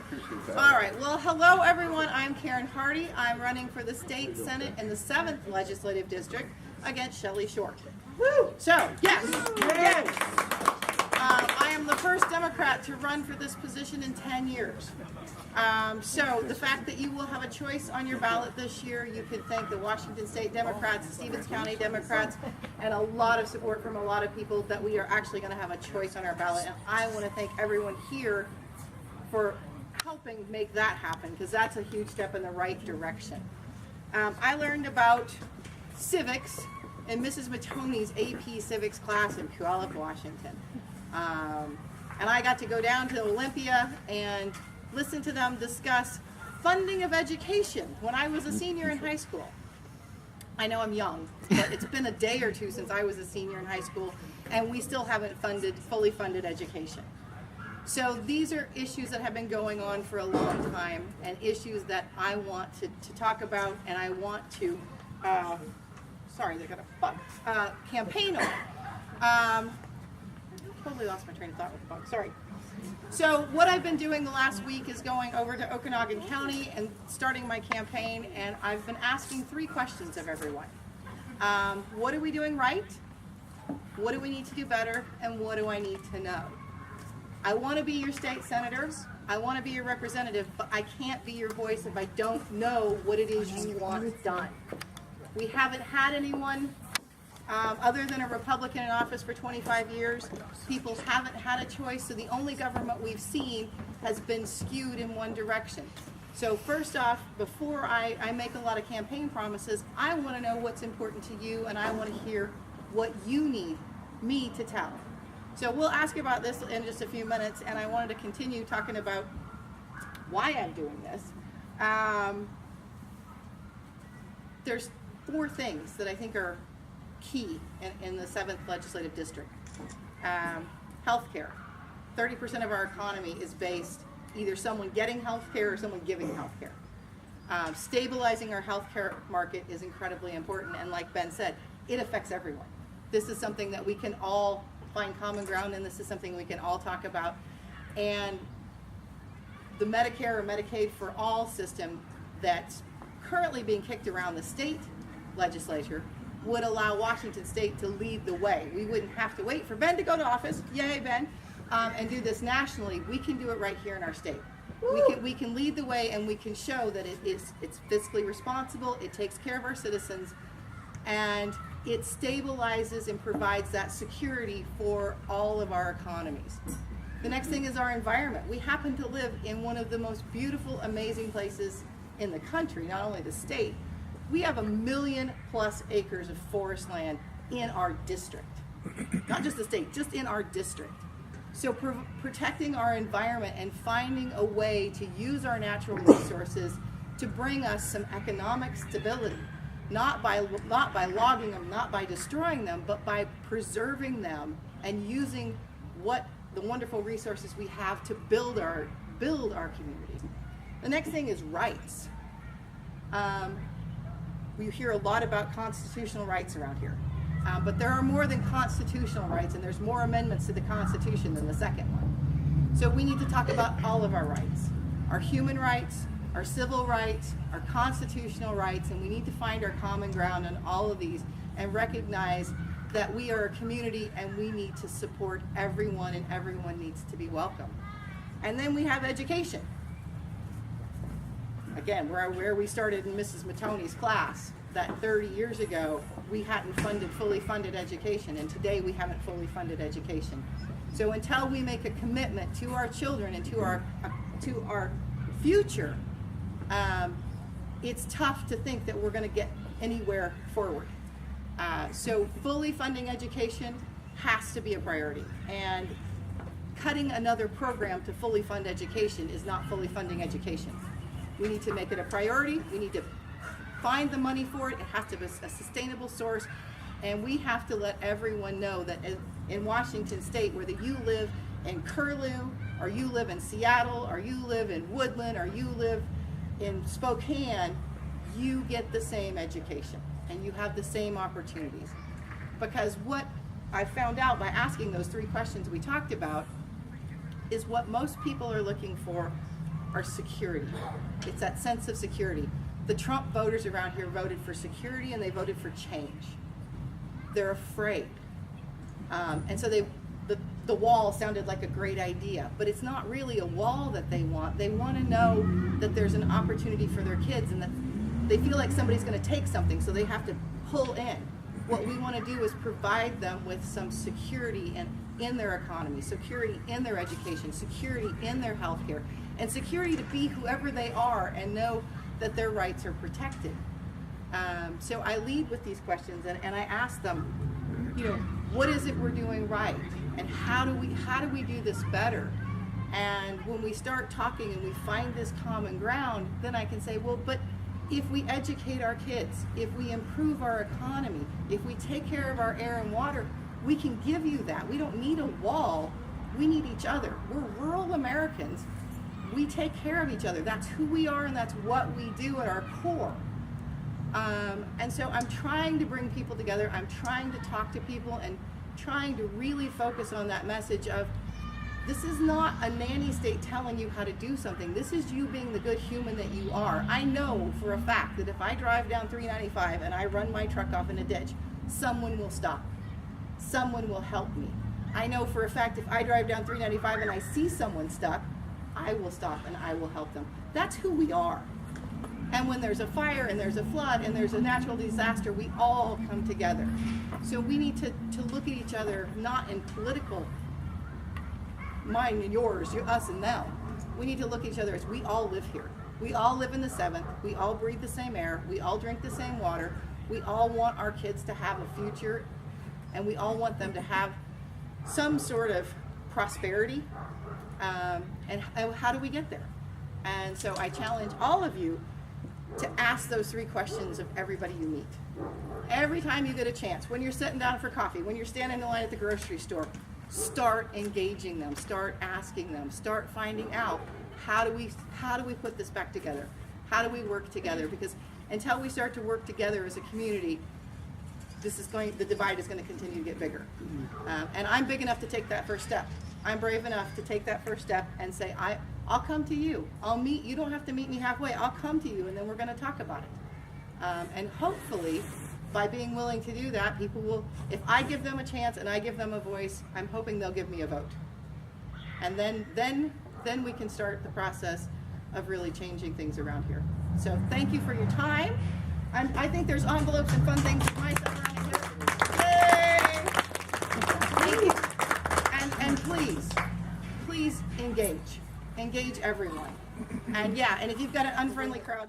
appreciate that. All right. Well, hello, everyone. I'm Karen Hardy. I'm running for the state senate in the 7th legislative district against Shelly Short. Woo! So, yes. I am the first Democrat to run for this position in 10 years. So the fact that you will have a choice on your ballot this year, you can thank the Washington State Democrats, the Stevens County Democrats, and a lot of support from a lot of people that we are actually going to have a choice on our ballot. And I want to thank everyone here for helping make that happen, because that's a huge step in the right direction. I learned about civics in Mrs. Matoni's AP Civics class in Puyallup, Washington. And I got to go down to Olympia and listen to them discuss funding of education when I was a senior in high school. I know I'm young, but it's been a day or two since I was a senior in high school, and we still haven't fully funded education. So these are issues that have been going on for a long time, and issues that I want to talk about, and I want to, sorry, they got a bug, campaign on. Totally lost my train of thought with the bug, sorry. So what I've been doing the last week is going over to Okanagan County and starting my campaign, and I've been asking 3 questions of everyone. What are we doing right? What do we need to do better? And what do I need to know? I want to be your state senator. I want to be your representative, but I can't be your voice if I don't know what it is you want done. We haven't had anyone other than a Republican in office for 25 years. People haven't had a choice, so the only government we've seen has been skewed in one direction. So first off, before I make a lot of campaign promises, I want to know what's important to you, and I want to hear what you need me to tell. So we'll ask about this in just a few minutes, and I wanted to continue talking about why I'm doing this. There's 4 things that I think are key in the 7th legislative district. Healthcare. 30% of our economy is based either someone getting healthcare or someone giving healthcare. Stabilizing our healthcare market is incredibly important, and like Ben said, it affects everyone. This is something that we can all find common ground in. This is something we can all talk about. And the Medicare or Medicaid for All system that's currently being kicked around the state legislature would allow Washington State to lead the way. We wouldn't have to wait for Ben to go to office, yay Ben, and do this nationally. We can do it right here in our state. We can lead the way, and we can show that it's fiscally responsible, it takes care of our citizens, and it stabilizes and provides that security for all of our economies. The next thing is our environment. We happen to live in one of the most beautiful, amazing places in the country, not only the state. We have 1 million+ acres of forest land in our district. Not just the state, just in our district. So protecting our environment and finding a way to use our natural resources to bring us some economic stability, not by logging them, not by destroying them, but by preserving them and using what the wonderful resources we have to build our community. The next thing is rights. We hear a lot about constitutional rights around here, but there are more than constitutional rights, and there's more amendments to the Constitution than the second one. So we need to talk about all of our rights, our human rights, our civil rights, our constitutional rights, and we need to find our common ground on all of these and recognize that we are a community and we need to support everyone, and everyone needs to be welcome. And then we have education. Again, where we started in Mrs. Matoni's class, that 30 years ago, we hadn't fully funded education, and today we haven't fully funded education. So until we make a commitment to our children and to our future, it's tough to think that we're going to get anywhere forward. So fully funding education has to be a priority, and cutting another program to fully fund education is not fully funding education. We need to make it a priority. We need to find the money for it. It has to be a sustainable source, and we have to let everyone know that in Washington State, whether you live in Curlew, or you live in Seattle, or you live in Woodland, or you live in Spokane, you get the same education and you have the same opportunities. Because what I found out by asking those 3 questions we talked about is what most people are looking for are security. It's that sense of security. The Trump voters around here voted for security and they voted for change. They're afraid. And so the wall sounded like a great idea, but it's not really a wall that they want. They want to know that there's an opportunity for their kids and that they feel like somebody's going to take something, so they have to pull in. What we want to do is provide them with some security in their economy, security in their education, security in their health care, and security to be whoever they are and know that their rights are protected. So I lead with these questions and I ask them, you know, what is it we're doing right? And how do we do this better? And when we start talking and we find this common ground, then I can say, well, but if we educate our kids, if we improve our economy, if we take care of our air and water, we can give you that. We don't need a wall. We need each other. We're rural Americans. We take care of each other. That's who we are and that's what we do at our core. And so I'm trying to bring people together. I'm trying to talk to people and trying to really focus on that message of this is not a nanny state telling you how to do something. This is you being the good human that you are. I know for a fact that if I drive down 395 and I run my truck off in a ditch, someone will stop. Someone will help me. I know for a fact if I drive down 395 and I see someone stuck, I will stop and I will help them. That's who we are. And when there's a fire and there's a flood and there's a natural disaster, we all come together. So we need to look at each other not in political mine and yours, us and them. We need to look at each other as we all live here. We all live in the 7th. We all breathe the same air. We all drink the same water. We all want our kids to have a future, and we all want them to have some sort of prosperity. And how do we get there? And so I challenge all of you to ask those 3 questions of everybody you meet. Every time you get a chance, when you're sitting down for coffee, when you're standing in line at the grocery store, start engaging them, start asking them, start finding out how do we put this back together? How do we work together? Because until we start to work together as a community, the divide is going to continue to get bigger. And I'm big enough to take that first step. I'm brave enough to take that first step and say, I'll come to you. I'll meet you. Don't have to meet me halfway. I'll come to you, and then we're going to talk about it. And hopefully, by being willing to do that, people will, if I give them a chance and I give them a voice, I'm hoping they'll give me a vote. And then we can start the process of really changing things around here. So thank you for your time. I think there's envelopes and fun things with my stuff around here. Yay! Thank you. And please engage everyone. And yeah, and if you've got an unfriendly crowd,